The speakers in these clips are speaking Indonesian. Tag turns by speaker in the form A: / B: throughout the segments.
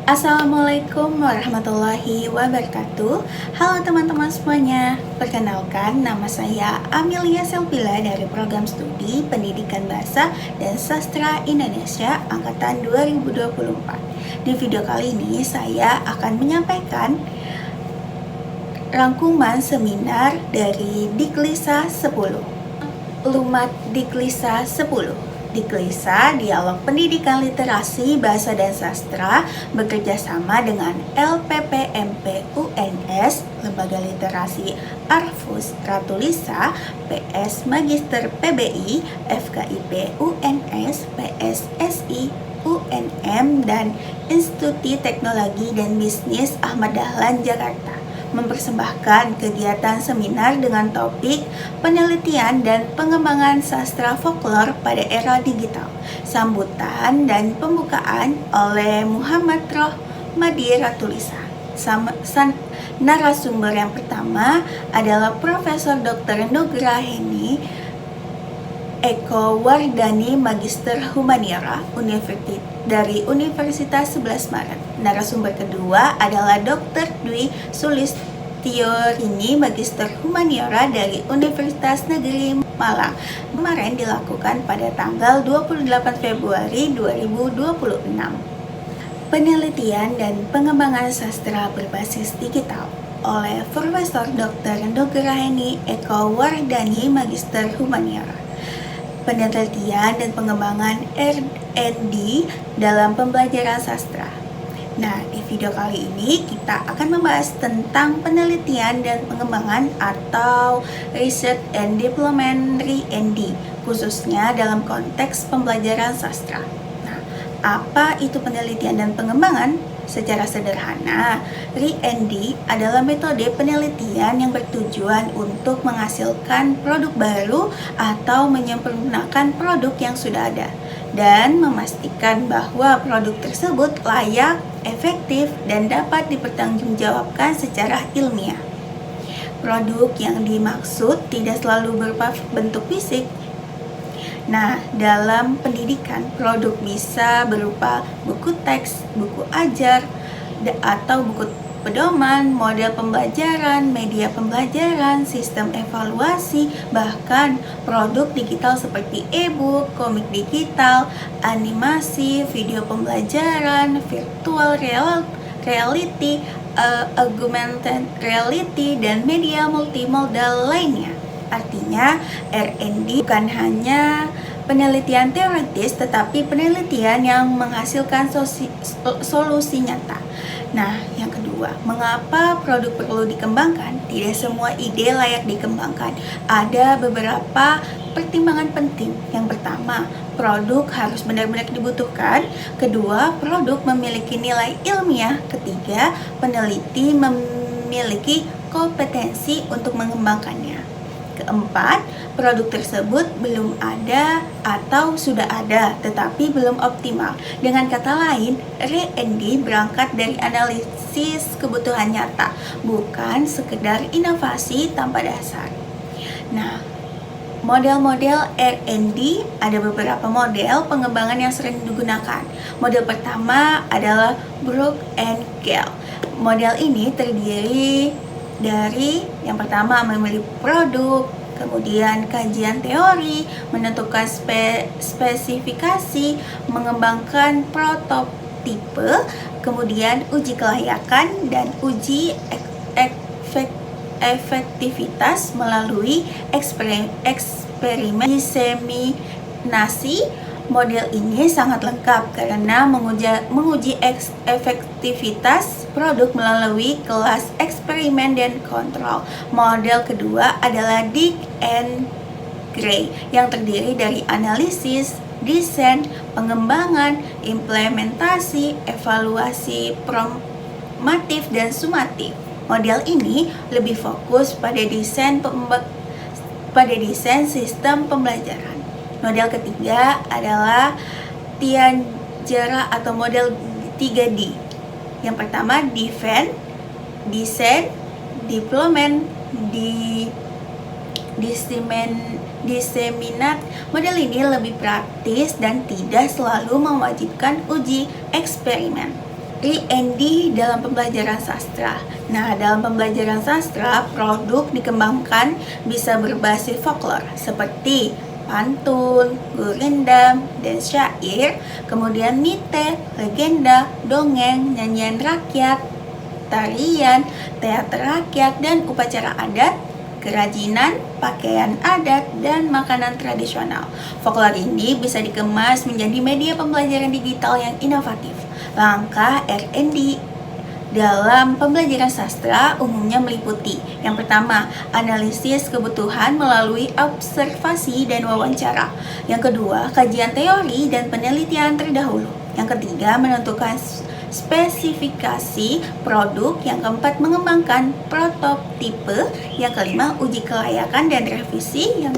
A: Assalamualaikum warahmatullahi wabarakatuh. Halo teman-teman semuanya. Perkenalkan, nama saya Amelia Selvila dari Program Studi Pendidikan Bahasa dan Sastra Indonesia Angkatan 2024. Di video kali ini saya akan menyampaikan rangkuman seminar dari Diklisa 10. Lumat Diklisa 10. Diklisa, Dialog Pendidikan Literasi Bahasa dan Sastra, bekerja sama dengan LPPMP UNS, Lembaga Literasi Arfus Ratulisa, PS Magister PBI, FKIP UNS, PSSI UNM, dan Institut Teknologi dan Bisnis Ahmad Dahlan Jakarta mempersembahkan kegiatan seminar dengan topik penelitian dan pengembangan sastra folklor pada era digital, sambutan dan pembukaan oleh Muhammad Rohmadi Ratulisa. Narasumber yang pertama adalah Profesor Dr. Nugraheni Eko Wardani, Magister Humaniora dari Universitas 11 Maret. Narasumber kedua adalah Dr. Dwi Sulistiorini, Magister Humaniora dari Universitas Negeri Malang. Kemarin dilakukan pada tanggal 28 Februari 2026. Penelitian dan pengembangan sastra berbasis digital oleh Profesor Dr. Nugraheni Eko Wardani, Magister Humaniora. Penelitian dan pengembangan R&D dalam pembelajaran sastra. Nah, di video kali ini kita akan membahas tentang penelitian dan pengembangan atau Research and Development R&D, khususnya dalam konteks pembelajaran sastra. Nah, apa itu penelitian dan pengembangan? Secara sederhana, R&D adalah metode penelitian yang bertujuan untuk menghasilkan produk baru atau menyempurnakan produk yang sudah ada dan memastikan bahwa produk tersebut layak, efektif, dan dapat dipertanggungjawabkan secara ilmiah. Produk yang dimaksud tidak selalu berupa bentuk fisik. Nah, dalam pendidikan, produk bisa berupa buku teks, buku ajar, atau buku pedoman, model pembelajaran, media pembelajaran, sistem evaluasi, bahkan produk digital seperti e-book, komik digital, animasi, video pembelajaran, virtual reality, augmented reality, dan media multimodal lainnya. Artinya, R&D bukan hanya penelitian teoritis, tetapi penelitian yang menghasilkan solusi nyata. Nah, yang kedua, mengapa produk perlu dikembangkan? Tidak semua ide layak dikembangkan. Ada beberapa pertimbangan penting. Yang pertama, produk harus benar-benar dibutuhkan. Kedua, produk memiliki nilai ilmiah. Ketiga, peneliti memiliki kompetensi untuk mengembangkannya. Keempat, produk tersebut belum ada atau sudah ada tetapi belum optimal. Dengan kata lain, R&D berangkat dari analisis kebutuhan nyata, bukan sekedar inovasi tanpa dasar. Nah, model-model R&D, ada beberapa model pengembangan yang sering digunakan. Model pertama adalah Brooke and Gale. Model ini terdiri dari yang pertama memilih produk, kemudian kajian teori, menentukan spesifikasi, mengembangkan prototipe, kemudian uji kelayakan dan uji efektivitas melalui eksperimen diseminasi. Model ini sangat lengkap karena menguji efektivitas produk melalui kelas eksperimen dan kontrol. Model kedua adalah Dick and Gray yang terdiri dari analisis, desain, pengembangan, implementasi, evaluasi formatif dan sumatif. Model ini lebih fokus pada desain sistem pembelajaran. Model ketiga adalah Tianjara atau model 3D. Yang pertama, defend, design, deployment, disseminate. Model ini lebih praktis dan tidak selalu mewajibkan uji eksperimen. R&D dalam pembelajaran sastra. Nah, dalam pembelajaran sastra, produk dikembangkan bisa berbasis folklore seperti pantun, gurindam, dan syair, kemudian mite, legenda, dongeng, nyanyian rakyat, tarian, teater rakyat, dan upacara adat, kerajinan, pakaian adat, dan makanan tradisional. Folklore ini bisa dikemas menjadi media pembelajaran digital yang inovatif. Langkah R&D dalam pembelajaran sastra umumnya meliputi: yang pertama, analisis kebutuhan melalui observasi dan wawancara. Yang kedua, kajian teori dan penelitian terdahulu. Yang ketiga, menentukan spesifikasi produk. Yang keempat, mengembangkan prototipe. Yang kelima, uji kelayakan dan revisi. Yang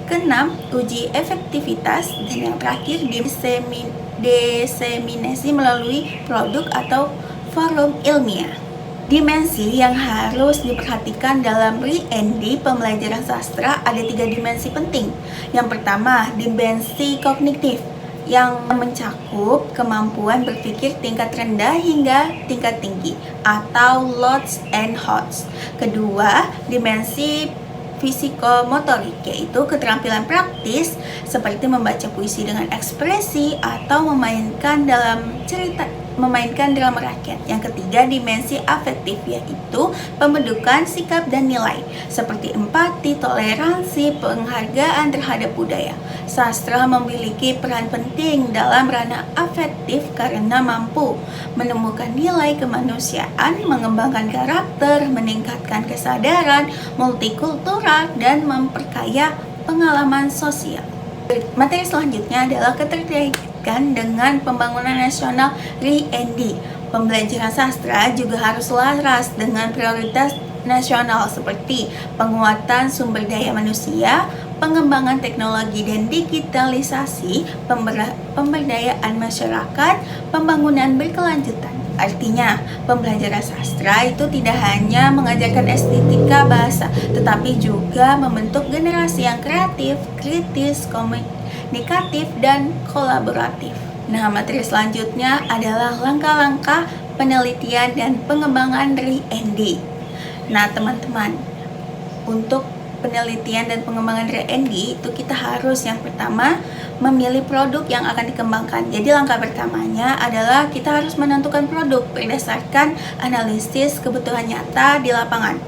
A: keenam, uji efektivitas. Dan yang terakhir, diseminasi melalui produk atau forum ilmiah. Dimensi yang harus diperhatikan dalam R&D pembelajaran sastra ada 3 dimensi penting. Yang pertama, dimensi kognitif yang mencakup kemampuan berpikir tingkat rendah hingga tingkat tinggi atau lots and hots. Kedua, dimensi fisikomotorik, yaitu keterampilan praktis seperti membaca puisi dengan ekspresi atau memainkan drama rakyat. Yang ketiga, dimensi afektif, yaitu pembentukan sikap dan nilai seperti empati, toleransi, penghargaan terhadap budaya. Sastra memiliki peran penting dalam ranah afektif karena mampu menemukan nilai kemanusiaan, mengembangkan karakter, meningkatkan kesadaran multikultural, dan memperkaya pengalaman sosial. Materi selanjutnya adalah keterkaitan dengan pembangunan nasional R&D. Pembelajaran sastra juga harus selaras dengan prioritas nasional seperti penguatan sumber daya manusia, pengembangan teknologi dan digitalisasi, pemberdayaan masyarakat, pembangunan berkelanjutan. Artinya, pembelajaran sastra itu tidak hanya mengajarkan estetika bahasa, tetapi juga membentuk generasi yang kreatif, kritis, komunikatif, dan kolaboratif. Nah, materi selanjutnya adalah langkah-langkah penelitian dan pengembangan R&D. Nah, teman-teman, untuk penelitian dan pengembangan R&D itu kita harus yang pertama memilih produk yang akan dikembangkan. Jadi langkah pertamanya adalah kita harus menentukan produk berdasarkan analisis kebutuhan nyata di lapangan.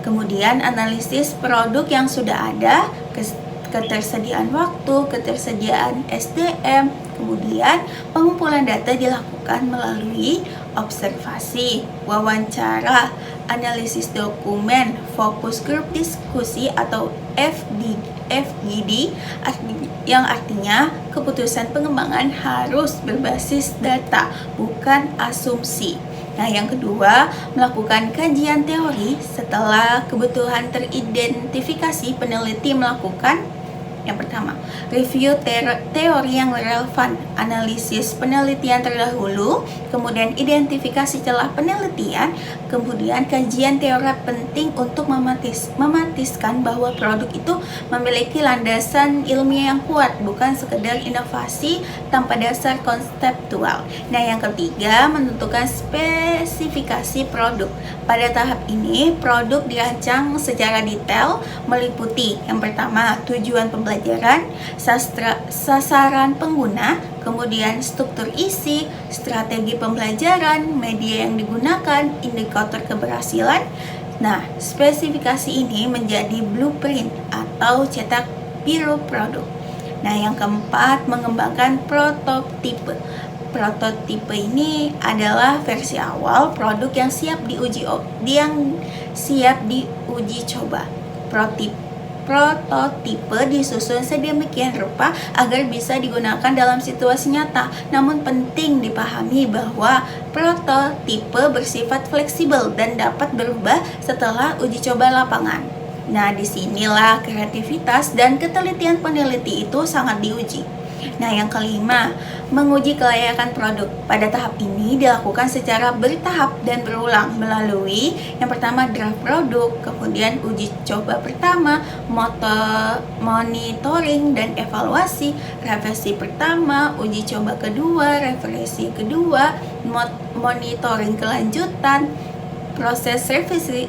A: Kemudian analisis produk yang sudah ada, ketersediaan waktu, ketersediaan SDM, kemudian pengumpulan data dilakukan melalui observasi, wawancara, analisis dokumen, fokus grup diskusi atau FGD, yang artinya keputusan pengembangan harus berbasis data, bukan asumsi. Nah, yang kedua, melakukan kajian teori. Setelah kebutuhan teridentifikasi, peneliti melakukan yang pertama, review teori yang relevan, analisis penelitian terdahulu, kemudian identifikasi celah penelitian, kemudian kajian teori penting untuk memastikan bahwa produk itu memiliki landasan ilmiah yang kuat, bukan sekedar inovasi tanpa dasar konseptual. Nah, yang ketiga, menentukan spesifikasi produk. Pada tahap ini, produk dirancang secara detail, meliputi yang pertama, tujuan pembelajaran, sasaran pengguna, kemudian struktur isi, strategi pembelajaran, media yang digunakan, indikator keberhasilan. Nah, spesifikasi ini menjadi blueprint atau cetak biru produk. Nah, yang keempat, mengembangkan prototipe. Prototipe ini adalah versi awal produk yang siap diuji coba. Prototipe disusun sedemikian rupa agar bisa digunakan dalam situasi nyata. Namun penting dipahami bahwa prototipe bersifat fleksibel dan dapat berubah setelah uji coba lapangan. Nah, disinilah kreativitas dan ketelitian peneliti itu sangat diuji. Nah, yang kelima, menguji kelayakan produk. Pada tahap ini dilakukan secara bertahap dan berulang melalui yang pertama draft produk, kemudian uji coba pertama, monitoring dan evaluasi, revisi pertama, uji coba kedua, revisi kedua, monitoring kelanjutan. Proses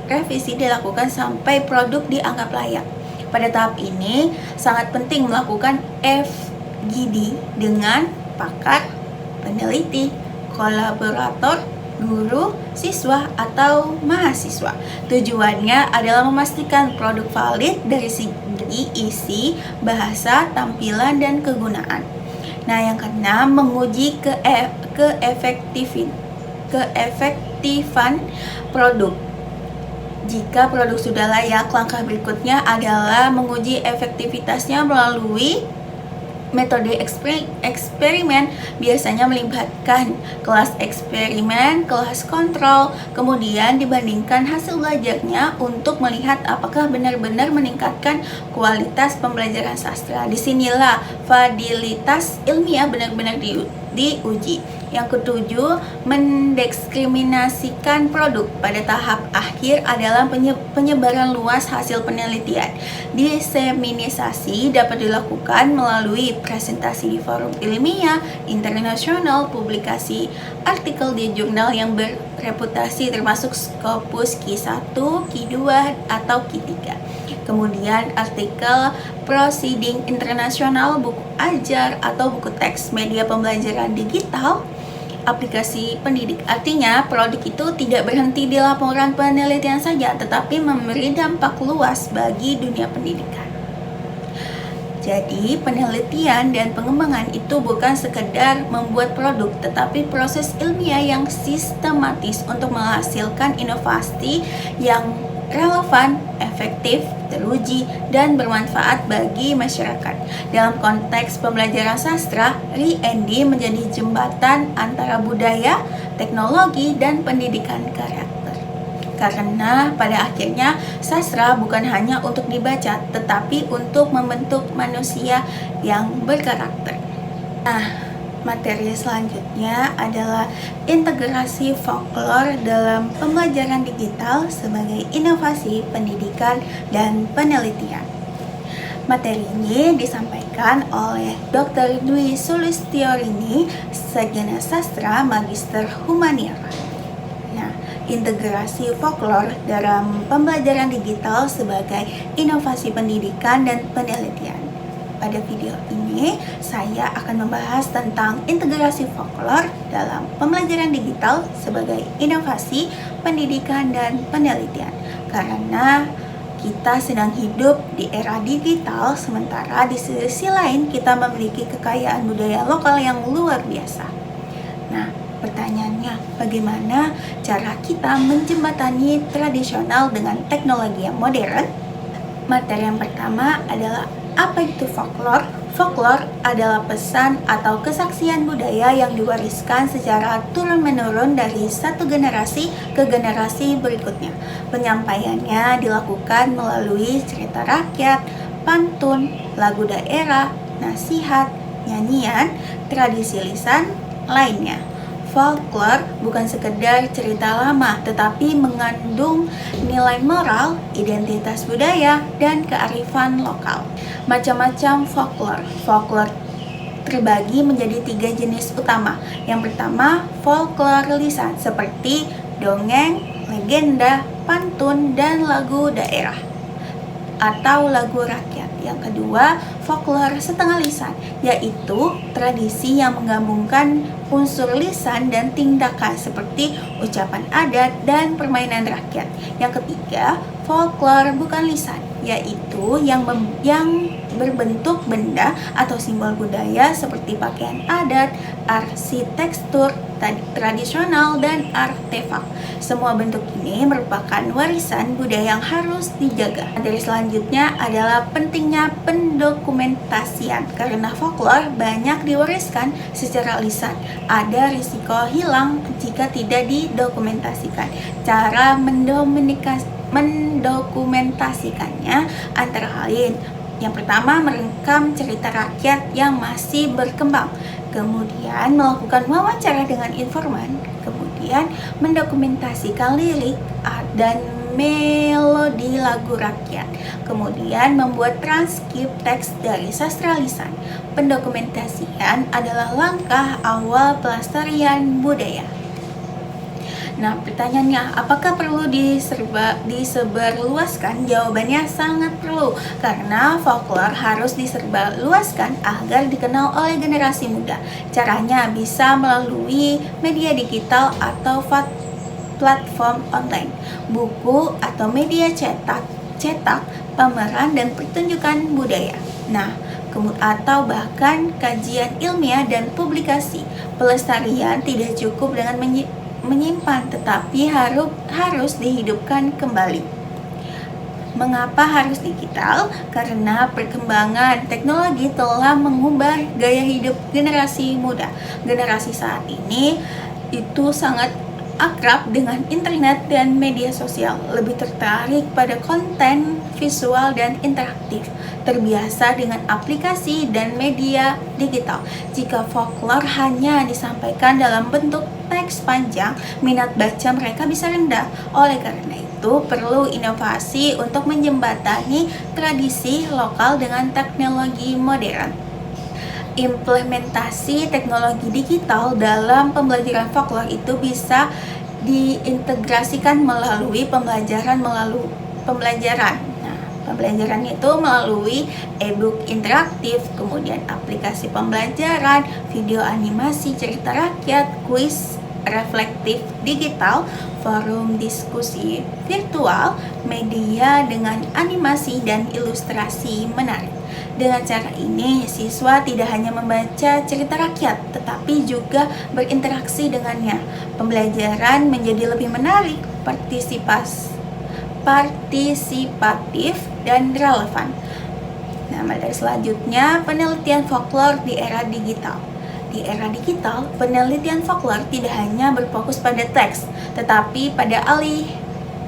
A: revisi dilakukan sampai produk dianggap layak. Pada tahap ini sangat penting melakukan FGD dengan pakar, peneliti, kolaborator, guru, siswa, atau mahasiswa. Tujuannya adalah memastikan produk valid dari segi isi, bahasa, tampilan, dan kegunaan. Nah, yang keenam, menguji keefektifan produk. Jika produk sudah layak, langkah berikutnya adalah menguji efektivitasnya melalui metode eksperimen. Biasanya melibatkan kelas eksperimen, kelas kontrol, kemudian dibandingkan hasil belajarnya untuk melihat apakah benar-benar meningkatkan kualitas pembelajaran sastra. Disinilah validitas ilmiah benar-benar diuji. Yang ketujuh, mendiskriminasikan produk. Pada tahap akhir adalah penyebaran luas hasil penelitian. Diseminisasi dapat dilakukan melalui presentasi di forum ilmiah internasional, publikasi artikel di jurnal yang berreputasi termasuk Scopus Q1, Q2, atau Q3. Kemudian artikel proceeding internasional, buku ajar atau buku teks, media pembelajaran digital, aplikasi pendidik. Artinya produk itu tidak berhenti di laporan penelitian saja, tetapi memberi dampak luas bagi dunia pendidikan. Jadi penelitian dan pengembangan itu bukan sekedar membuat produk, tetapi proses ilmiah yang sistematis untuk menghasilkan inovasi yang relevan, efektif, teruji, dan bermanfaat bagi masyarakat. Dalam konteks pembelajaran sastra, Re-ND menjadi jembatan antara budaya, teknologi, dan pendidikan karakter. Karena pada akhirnya sastra bukan hanya untuk dibaca, tetapi untuk membentuk manusia yang berkarakter. Nah, materi selanjutnya adalah integrasi folklore dalam pembelajaran digital sebagai inovasi pendidikan dan penelitian. Materi ini disampaikan oleh Dr. Dwi Sulistyorini, Sarjana Sastra, Magister Humaniora. Nah, integrasi folklore dalam pembelajaran digital sebagai inovasi pendidikan dan penelitian. Pada video ini, saya akan membahas tentang integrasi folklore dalam pembelajaran digital sebagai inovasi pendidikan dan penelitian. Karena kita sedang hidup di era digital, sementara di sisi lain kita memiliki kekayaan budaya lokal yang luar biasa. Nah, pertanyaannya, bagaimana cara kita menjembatani tradisional dengan teknologi yang modern? Materi yang pertama adalah apa itu folklore? Folklore adalah pesan atau kesaksian budaya yang diwariskan secara turun-menurun dari satu generasi ke generasi berikutnya. Penyampaiannya dilakukan melalui cerita rakyat, pantun, lagu daerah, nasihat, nyanyian, tradisi lisan lainnya. Folklore bukan sekedar cerita lama, tetapi mengandung nilai moral, identitas budaya, dan kearifan lokal. Macam-macam folklore. Folklore terbagi menjadi 3 jenis utama. Yang pertama, folklore lisan, seperti dongeng, legenda, pantun, dan lagu daerah atau lagu rakyat. Yang kedua, folklore setengah lisan, yaitu tradisi yang menggabungkan unsur lisan dan tindakan seperti ucapan adat dan permainan rakyat. Yang ketiga, folklore bukan lisan, yaitu yang berbentuk benda atau simbol budaya seperti pakaian adat, arsitektur tradisional, dan artefak. Semua bentuk ini merupakan warisan budaya yang harus dijaga. Materi selanjutnya adalah pentingnya pendokumentasian. Karena folklore banyak diwariskan secara lisan, ada risiko hilang jika tidak didokumentasikan. Cara mendokumentasikannya antara lain Yang pertama, merekam cerita rakyat yang masih berkembang, kemudian melakukan wawancara dengan informan, kemudian mendokumentasikan lirik dan melodi lagu rakyat, kemudian membuat transkrip teks dari sastra lisan. Pendokumentasian adalah langkah awal pelestarian budaya. Nah, pertanyaannya, apakah perlu disebarluaskan? Jawabannya sangat perlu, karena folklore harus disebarluaskan agar dikenal oleh generasi muda. Caranya bisa melalui media digital atau platform online, buku atau media cetak, pameran dan pertunjukan budaya. Nah, atau bahkan kajian ilmiah dan publikasi. Pelestarian tidak cukup dengan menyimpan, tetapi harus dihidupkan kembali. Mengapa harus digital? Karena perkembangan teknologi telah mengubah gaya hidup generasi muda. Generasi saat ini itu sangat akrab dengan internet dan media sosial, lebih tertarik pada konten visual dan interaktif, terbiasa dengan aplikasi dan media digital. Jika folklore hanya disampaikan dalam bentuk teks panjang, minat baca mereka bisa rendah. Oleh karena itu, perlu inovasi untuk menjembatani tradisi lokal dengan teknologi modern. Implementasi teknologi digital dalam pembelajaran folklore itu bisa diintegrasikan melalui pembelajaran. Nah, pembelajaran itu melalui e-book interaktif, kemudian aplikasi pembelajaran, video animasi cerita rakyat, kuis reflektif digital, forum diskusi virtual, media dengan animasi dan ilustrasi menarik. Dengan cara ini, siswa tidak hanya membaca cerita rakyat, tetapi juga berinteraksi dengannya. Pembelajaran menjadi lebih menarik, partisipatif, dan relevan. Nah, materi selanjutnya, penelitian folklore di era digital. Di era digital, penelitian folklore tidak hanya berfokus pada teks, tetapi pada alih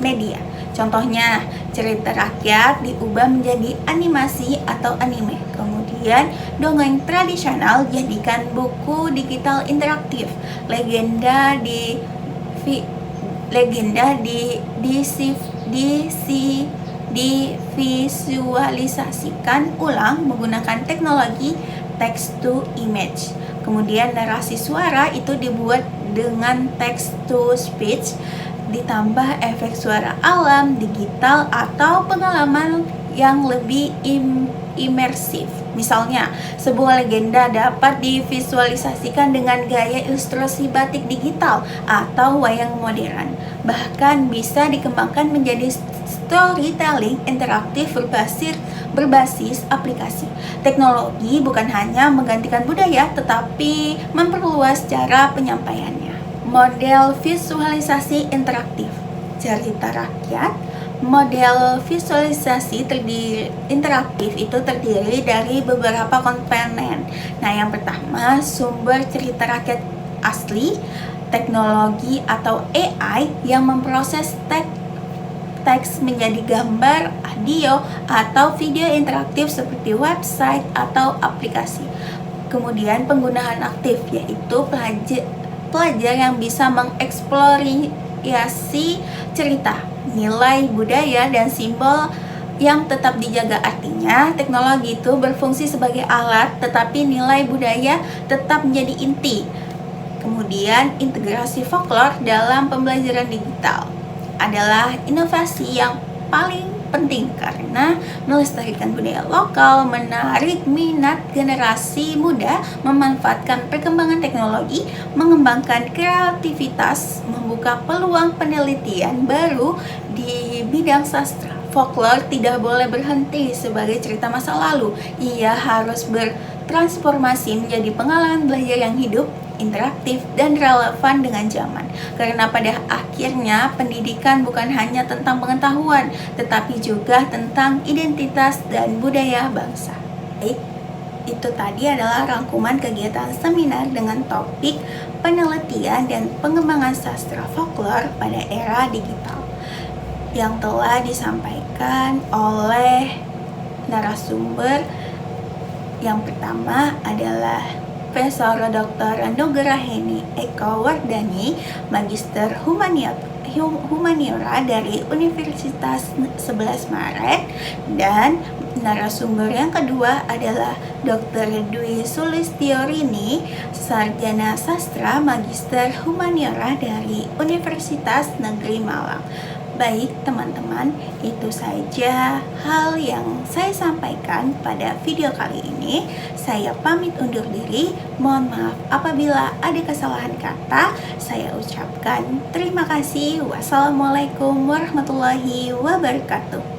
A: media. Contohnya, cerita rakyat diubah menjadi animasi atau anime. Kemudian, dongeng tradisional jadikan buku digital interaktif. Legenda divisualisasikan ulang menggunakan teknologi text to image. Kemudian narasi suara itu dibuat dengan text to speech, ditambah efek suara alam, digital, atau pengalaman yang lebih imersif. Misalnya, sebuah legenda dapat divisualisasikan dengan gaya ilustrasi batik digital atau wayang modern. Bahkan bisa dikembangkan menjadi storytelling interaktif berbasis aplikasi. Teknologi bukan hanya menggantikan budaya, tetapi memperluas cara penyampaiannya. Model visualisasi interaktif cerita rakyat. Model visualisasi interaktif itu terdiri dari beberapa komponen. Nah, yang pertama, sumber cerita rakyat asli, teknologi atau AI yang memproses teks menjadi gambar, audio, atau video interaktif seperti website atau aplikasi. Kemudian penggunaan aktif, yaitu pelajar yang bisa mengeksplorasi cerita, nilai budaya, dan simbol yang tetap dijaga. Artinya, teknologi itu berfungsi sebagai alat, tetapi nilai budaya tetap menjadi inti. Kemudian, integrasi folklore dalam pembelajaran digital adalah inovasi yang paling penting karena melestarikan budaya lokal, menarik minat generasi muda, memanfaatkan perkembangan teknologi, mengembangkan kreativitas, membuka peluang penelitian baru di bidang sastra. Folklore tidak boleh berhenti sebagai cerita masa lalu. Ia harus bertransformasi menjadi pengalaman belajar yang hidup, interaktif, dan relevan dengan zaman. Karena pada akhirnya pendidikan bukan hanya tentang pengetahuan, tetapi juga tentang identitas dan budaya bangsa. Baik, itu tadi adalah rangkuman kegiatan seminar dengan topik penelitian dan pengembangan sastra folklore pada era digital yang telah disampaikan oleh narasumber yang pertama adalah Profesor Dr. Nugraheni Eko Wardani, Magister Humaniora dari Universitas 11 Maret, dan narasumber yang kedua adalah Dr. Dwi Sulistiorini, Sarjana Sastra Magister Humaniora dari Universitas Negeri Malang. Baik teman-teman, itu saja hal yang saya sampaikan pada video kali ini. Saya pamit undur diri. Mohon maaf apabila ada kesalahan kata. Saya ucapkan terima kasih. Wassalamualaikum warahmatullahi wabarakatuh.